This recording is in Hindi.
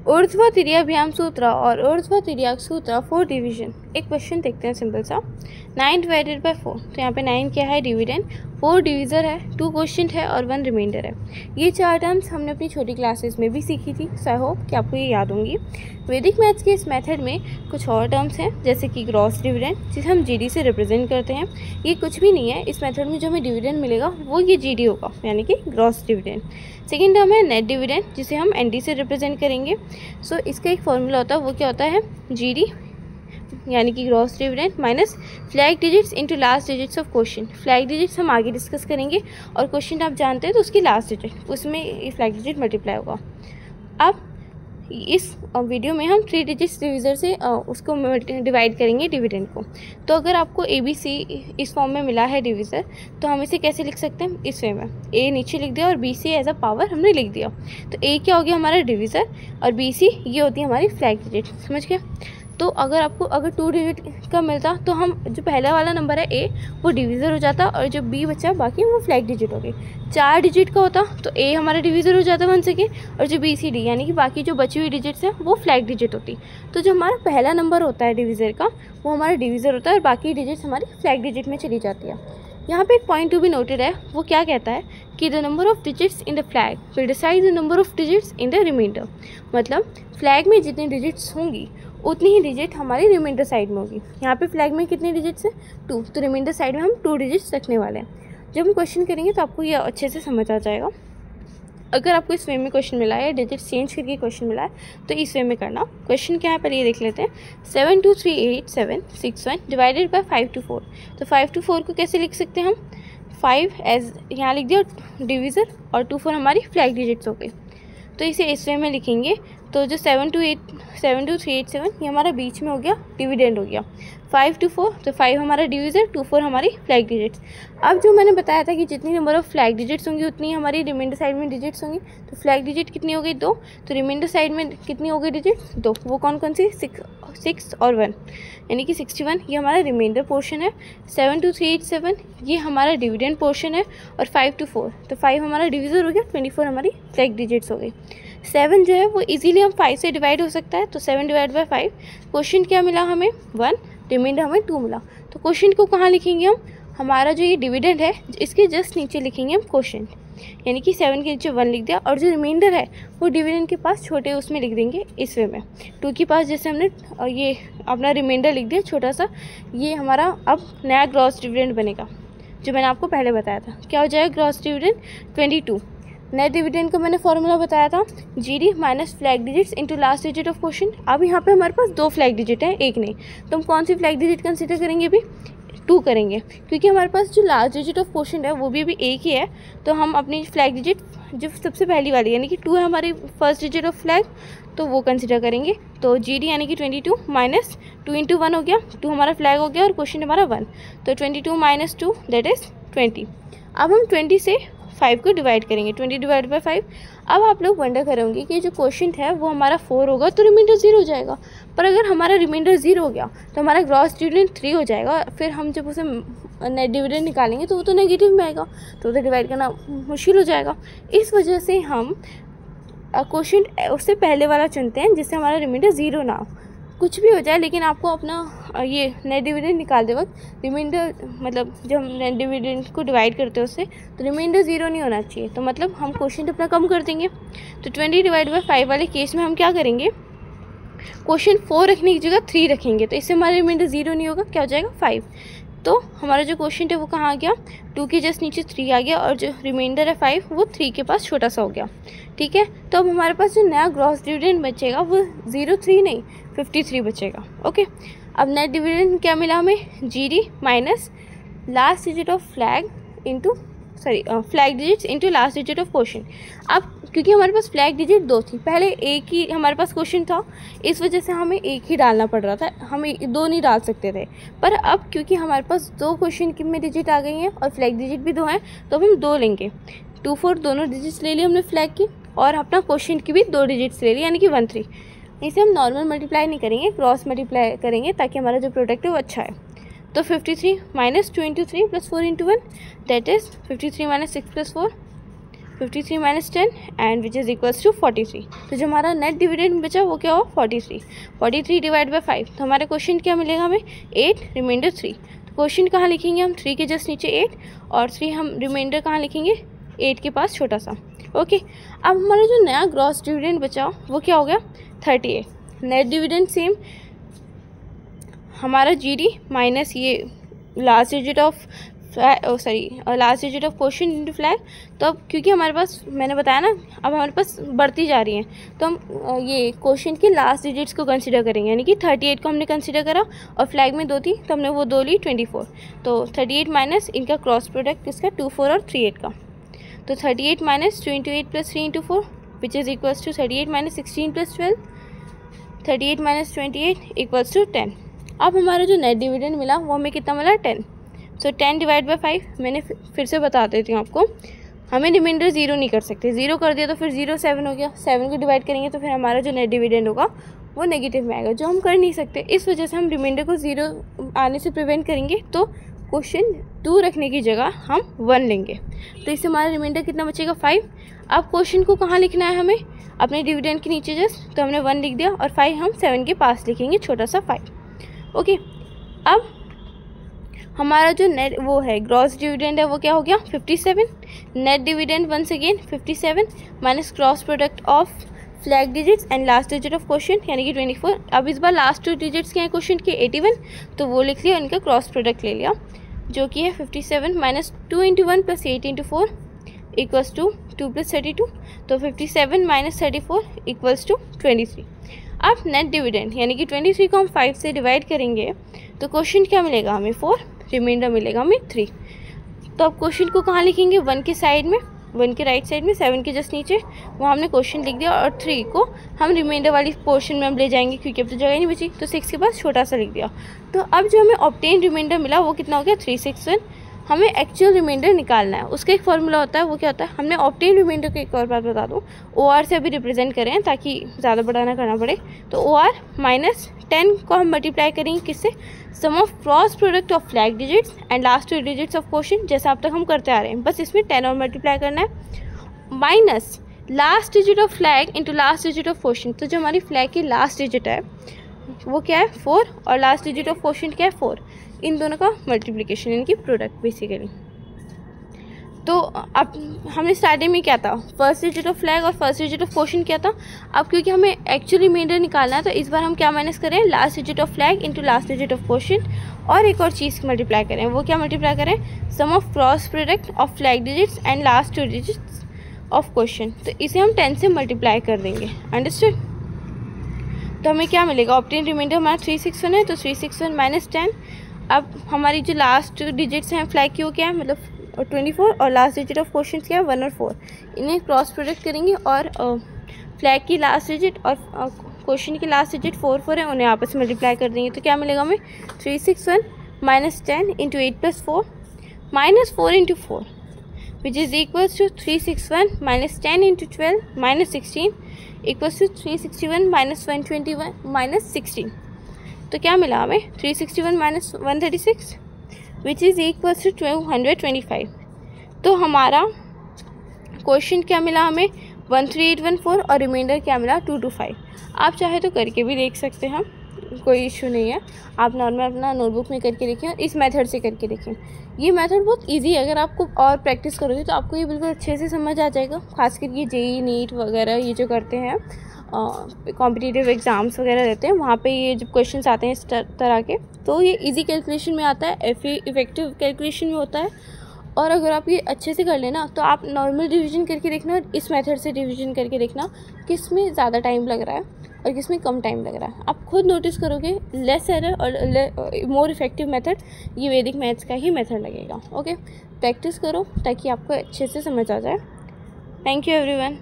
ऊर्ध्व तिर्याभ्याम सूत्र और ऊर्ध्व तिर्यक सूत्र 4 डिवीजन। एक क्वेश्चन देखते हैं सिंपल सा। 9 डिवाइडेड बाय 4, तो यहाँ पे 9 क्या है, डिविडेंड, 4 डिविज़र है, 2 क्वोशिएंट है और 1 रिमाइंडर है। ये 4 टर्म्स हमने अपनी छोटी क्लासेस में भी सीखी थी, सो आई होप कि आपको ये याद होंगी। वैदिक मैथ्स के इस मेथड में कुछ और टर्म्स हैं, जैसे कि ग्रॉस डिविडेंड, जिसे हम जीडी से रिप्रेजेंट करते हैं। ये कुछ भी नहीं है, इस मेथड में जो हमें डिविडेंड मिलेगा वो ये जीडी होगा, यानी कि ग्रॉस डिविडेंड। सेकेंड टर्म है नेट डिविडेंड, जिसे हम एनडी से रिप्रेजेंट करेंगे। सो इसका एक फॉर्मूला होता है, वो क्या होता है, जीडी यानी कि gross dividend minus flag digits into last digits of quotient. Flag digits हम आगे डिस्कस करेंगे, और क्वोशिएंट आप जानते हैं तो उसकी लास्ट डिजिट, उसमें ये फ्लैग डिजिट मल्टीप्लाई होगा। अब इस वीडियो में हम 3 डिजिट्स डिविज़र से उसको डिवाइड करेंगे डिविडेंड को। तो अगर आपको ए बी सी इस फॉर्म में मिला है डिविज़र, तो हम इसे कैसे लिख सकते हैं, इस वे में। ए नीचे लिख दिया और B C as a power हमने लिख दिया। तो ए क्या हो गया हमारा डिविज़र, और बी सी ये होती है हमारी फ्लैग डिजिट, समझ गए। तो अगर 2 डिजिट का मिलता, तो हम जो पहला वाला नंबर है ए, वो डिविज़र हो जाता, और जो बी बचा बाकी वो फ्लैग डिजिट हो गई। 4 डिजिट का होता तो ए हमारा डिविज़र हो जाता 1 से के, और जो बी सी डी यानी कि बाकी जो बची हुई डिजिट्स हैं वो फ्लैग डिजिट होती। तो जो हमारा पहला नंबर होता है डिविज़र का, वो हमारा डिविज़र होता है, और बाकी डिजिट्स हमारी फ्लैग डिजिट में चली जाती है। यहाँ पे एक पॉइंट टू बी नोटेड है, वो क्या कहता है कि the number of digits in the flag will decide the number of digits in the remainder. मतलब फ्लैग में जितनी डिजिट्स होंगी उतनी ही डिजिट हमारी रिमाइंडर साइड में होगी। यहाँ पे फ्लैग में कितनी डिजिट्स है, 2, तो रिमाइंडर साइड में हम 2 डिजिट्स रखने वाले हैं। जब हम क्वेश्चन करेंगे तो आपको ये अच्छे से समझ आ जाएगा। अगर आपको इस वे में क्वेश्चन मिला है, डिजिट चेंज करके क्वेश्चन मिला है, तो इस वे में करना। क्वेश्चन क्या है पहले ये देख लेते हैं। 7 2 3 8 7 6 1 डिवाइडेड बाय 5 2 4। तो 5 2 4 को कैसे लिख सकते हैं हम, 5 एज यहाँ लिख दिया डिविज़र, और 2 4 हमारी फ्लैग डिजिट्स हो गई। तो इसे इस वे में लिखेंगे, तो जो 7 2 3 8 7 ये हमारा बीच में हो गया, डिविडेंड हो गया। 5 2 4, तो 5 हमारा डिविज़र, 2 4 हमारी फ्लैग डिजिट्स। अब जो मैंने बताया था कि जितनी नंबर ऑफ फ्लैग डिजिट्स होंगी उतनी हमारी रिमाइंडर साइड में डिजिट्स होंगी। तो फ्लैग डिजिट कितनी हो गई, 2, तो रिमाइंडर साइड में कितनी हो गई डिजिट्स, 2। वो कौन कौन सी, 6 और 1, यानी कि 61 ये हमारा रिमाइंडर पोर्शन है। 7 2 3 8 7 ये हमारा डिविडेंड पोर्शन है, और 5 2 4, तो 5 हमारा डिविज़र हो गया, 24 हमारी फ्लैग डिजिट्स हो गई। 7 जो है वो इजीली हम 5 से डिवाइड हो सकता है, तो 7 डिवाइड बाय 5। क्वेश्चन क्या मिला हमें, 1, रिमाइंडर हमें 2 मिला। तो क्वेश्चन को कहाँ लिखेंगे हम, हमारा जो ये डिविडेंड है इसके जस्ट नीचे लिखेंगे हम क्वेश्चन, यानी कि 7 के नीचे 1 लिख दिया, और जो रिमाइंडर है वो डिविडेंड के पास छोटे उसमें लिख देंगे इस वे में। 2 के पास जैसे हमने ये अपना रिमाइंडर लिख दिया छोटा सा, ये हमारा अब नया ग्रॉस डिविडेंड बनेगा, जो मैंने आपको पहले बताया था। क्या हो जाएगा ग्रॉस डिविडेंड, 22। नेट डिविडेंड का मैंने फॉर्मूला बताया था, GD minus flag digits into last digit of quotient. अब यहाँ पे हमारे पास 2 फ्लैग डिजिट है, एक नहीं, तो हम कौन सी फ्लैग डिजिट कंसीडर करेंगे अभी, 2 करेंगे, क्योंकि हमारे पास जो लास्ट डिजिट ऑफ क्वोशिएंट है वो भी अभी एक ही है। तो हम अपनी फ्लैग डिजिट जो सबसे पहली वाली यानी कि 2 है हमारी फर्स्ट डिजिट ऑफ फ्लैग, तो वो कंसिडर करेंगे। तो जीडी यानी कि 22 माइनस 2 इंटू 1 हो गया, 2 हमारा फ्लैग हो गया और क्वोशिएंट हमारा 1, तो 22 माइनस 2 दैट इज़ 20। अब हम 20 से 5 को डिवाइड करेंगे, 20 डिवाइड बाई 5। अब आप लोग वंडर करेंगे कि जो क्वोशिएंट है वो हमारा 4 होगा, तो रिमाइंडर 0 हो जाएगा। पर अगर हमारा रिमाइंडर 0 हो गया तो हमारा ग्रॉस डिविडेंड 3 हो जाएगा। फिर हम जब उसे नेट डिविडेंड निकालेंगे तो वो तो नेगेटिव में आएगा, तो उसे डिवाइड करना मुश्किल हो जाएगा। इस वजह से हम क्वोशिएंट उससे पहले वाला चुनते हैं, जिससे हमारा रिमाइंडर 0 ना हो। कुछ भी हो जाए, लेकिन आपको अपना ये नेट डिविडेंड निकालते वक्त रिमाइंडर, मतलब जब हम नेट डिविडेंड को डिवाइड करते हैं उससे, तो रिमाइंडर 0 नहीं होना चाहिए। तो मतलब हम क्वोशिएंट अपना कम कर देंगे। तो 20 डिवाइड बाई 5 वाले केस में हम क्या करेंगे, क्वोशिएंट 4 रखने की जगह 3 रखेंगे, तो इससे हमारा रिमाइंडर 0 नहीं होगा, क्या हो जाएगा 5। तो हमारा जो क्वोशिएंट है वो कहाँ आ गया, 2 के जस्ट नीचे 3 आ गया, और जो रिमाइंडर है 5 वो 3 के पास छोटा सा हो गया, ठीक है। तो अब हमारे पास जो नया ग्रॉस डिविडेंड बचेगा वो 03 नहीं 53 बचेगा, ओके। अब नेट डिविडेंड क्या मिला हमें, GD minus last digit of flag into flag digits into last digit of quotient. अब क्योंकि हमारे पास फ्लैग डिजिट 2 थी, पहले एक ही हमारे पास क्वोशिएंट था, इस वजह से हमें एक ही डालना पड़ रहा था, हम 2 नहीं डाल सकते थे। पर अब क्योंकि हमारे पास 2 क्वोशिएंट में डिजिट आ गई हैं और फ्लैग डिजिट भी 2 हैं, तो अब हम 2 लेंगे। 2 4 दोनों डिजिट्स ले ली हमने फ्लैग की, और अपना क्वोशिएंट की भी 2 डिजिट्स ले ली, यानी कि 1 3। इसे हम नॉर्मल मल्टीप्लाई नहीं करेंगे, क्रॉस मल्टीप्लाई करेंगे, ताकि हमारा जो प्रोडक्ट है वो अच्छा है। तो 53 minus 2 into 3 plus 4 into 1 that is 53 minus 6 plus 4 53 minus 10 and which is equals to 43। तो जो हमारा नेट डिविडेंड बचा वो क्या हो 43। 43 डिवाइड बाई 5, तो हमारा क्वेश्चन क्या मिलेगा हमें 8 रिमाइंडर 3। तो क्वेश्चन कहाँ लिखेंगे हम 3 के जस्ट नीचे 8 और 3 हम रिमाइंडर कहाँ लिखेंगे 8 के पास छोटा सा। ओके, अब हमारा जो नया ग्रॉस डिविडेंड बचा वो क्या हो गया 38। नेट डिविडेंड सेम, हमारा GD माइनस ये last digit of last digit of question into flag. तो अब क्योंकि हमारे पास मैंने बताया ना अब हमारे पास बढ़ती जा रही हैं, तो हम ये क्वेश्चन के लास्ट डिजिट्स को कंसीडर करेंगे, यानी कि 38 को हमने कंसीडर करा और फ्लैग में 2 थी तो हमने वो 2 ली 24। तो 38 माइनस इनका क्रॉस प्रोडक्ट इसका 24 और 38 का, तो 38 minus 2 × 8 + 3 × 4 which is equals to 38 minus 16 + 12, 38 minus 28 equals to 10। अब हमारा जो नेट डिविडेंड मिला वो हमें कितना मिला 10। सो 10 डिवाइड बाई 5, मैंने फिर से बता देती हूँ आपको, हमें रिमाइंडर 0 नहीं कर सकते, 0 कर दिया तो फिर 0 7 हो गया, 7 को डिवाइड करेंगे तो फिर हमारा जो नेट डिविडेंड होगा वो नेगेटिव में आएगा, जो हम कर नहीं सकते। इस वजह से हम रिमाइंडर को 0 आने से प्रिवेंट करेंगे, तो क्वेश्चन 2 रखने की जगह हम 1 लेंगे, तो इससे हमारा रिमाइंडर कितना बचेगा 5। अब क्वेश्चन को कहाँ लिखना है हमें अपने डिविडेंड के नीचे जस्ट, तो हमने 1 लिख दिया और 5 हम 7 के पास लिखेंगे छोटा सा 5। ओके, अब हमारा जो नेट वो है ग्रॉस डिविडेंड है वो क्या हो गया 57। Net dividend once again 57 minus cross product of flag digits and last digit of question यानी कि 24। अब इस बार लास्ट 2 डिजिट्स के हैं क्वेश्चन के 81, तो वो लिख लिया, इनका क्रॉस प्रोडक्ट ले लिया जो कि है 57 माइनस 2 × 1 + 8 × 4 इक्वल्स टू 2 + 32। तो 57 माइनस 34 इक्वल्स टू 23। अब नेट डिविडेंड यानी कि 23 को हम 5 से डिवाइड करेंगे तो क्वेश्चन क्या मिलेगा हमें 4, रिमाइंडर मिलेगा हमें 3। तो अब क्वेश्चन को कहाँ लिखेंगे 1 के साइड में, 1 के राइट साइड में, 7 के जस्ट नीचे, वहाँ हमने क्वेश्चन लिख दिया और 3 को हम रिमाइंडर वाली पोर्शन में हम ले जाएंगे क्योंकि अब तो जगह नहीं बची, तो 6 के पास छोटा सा लिख दिया। तो अब जो हमें ऑब्टेन रिमाइंडर मिला वो कितना हो गया 361। हमें एक्चुअल रिमाइंडर निकालना है, उसका एक फॉर्मूला होता है, वो क्या होता है, हमने ऑब्टेन रिमाइंडर को एक और बात बता दूँ, OR से अभी रिप्रेजेंट करें ताकि ज़्यादा बड़ा ना करना पड़े। तो OR माइनस 10 को हम मल्टीप्लाई करेंगे किससे, sum of cross product of flag digits and last 2 digits of question, जैसा अब तक हम करते आ रहे हैं, बस इसमें 10 और मल्टीप्लाई करना है, minus last digit of flag into last digit of question. तो जो हमारी फ्लैग की लास्ट डिजिट है वो क्या है 4 और लास्ट डिजिट ऑफ क्वेश्चन क्या है 4, इन दोनों का मल्टीप्लिकेशन इनकी प्रोडक्ट बेसिकली। तो अब हमने स्टार्टिंग में क्या था, फर्स्ट डिजिट ऑफ फ्लैग और फर्स्ट डिजिट ऑफ क्वेश्चन क्या था। अब क्योंकि हमें एक्चुअल रिमाइंडर निकालना है तो इस बार हम क्या माइनस करें, last digit of flag into last digit of question, और एक और चीज़ मल्टीप्लाई करें, वो क्या मल्टीप्लाई करें, sum of cross product of flag digits and last 2 digits of question. तो इसे हम 10 से मल्टीप्लाई कर देंगे, अंडरस्टूड। तो हमें क्या मिलेगा, ऑब्टेन रिमाइंडर हमारा 361 है, तो 361 माइनस 10। अब हमारी जो लास्ट डिजिट्स हैं फ्लैग की वो क्या है, मतलब 24, और लास्ट डिजिट ऑफ क्वेश्चन क्या है 1 और 4, इन्हें क्रॉस प्रोडक्ट करेंगे और फ्लैग की लास्ट डिजिट और क्वेश्चन की लास्ट डिजिट 4 4 है, उन्हें आपस में मल्टीप्लाई कर देंगे। तो क्या मिलेगा हमें 361 minus 10 × 8 + 4 minus 4 × 4 which is equals to 361 minus 10 × 12 minus 16 equals to 361 minus 121 minus 16। तो क्या मिला हमें 361 minus 136 which is equals to 225। तो हमारा क्वेश्चन क्या मिला हमें 13814 और रिमाइंडर क्या मिला 225। आप चाहे तो करके भी देख सकते हैं, कोई इशू नहीं है, आप नॉर्मल अपना नोटबुक में करके देखें और इस मेथड से करके देखें। ये मेथड बहुत इजी है, अगर आपको और प्रैक्टिस करोगे तो आपको ये बिल्कुल अच्छे से समझ आ जाएगा। खासकर ये JEE नीट वगैरह ये जो करते हैं कॉम्पिटिटिव एग्ज़ाम्स वगैरह रहते हैं, वहाँ पे ये जब क्वेश्चंस आते हैं इस तरह के, तो ये इजी कैलकुलेशन में आता है, इफेक्टिव कैलकुलेशन में होता है। और अगर आप ये अच्छे से कर लेना तो आप नॉर्मल डिवीजन करके देखना और इस मेथड से डिवीजन करके देखना किस में ज़्यादा टाइम लग रहा है और किस में कम टाइम लग रहा है। आप खुद नोटिस करोगे लेस एरर और मोर इफेक्टिव मेथड ये वैदिक मैथ्स का ही मेथड लगेगा। ओके, प्रैक्टिस करो ताकि आपको अच्छे से समझ आ जाए। Thank you everyone.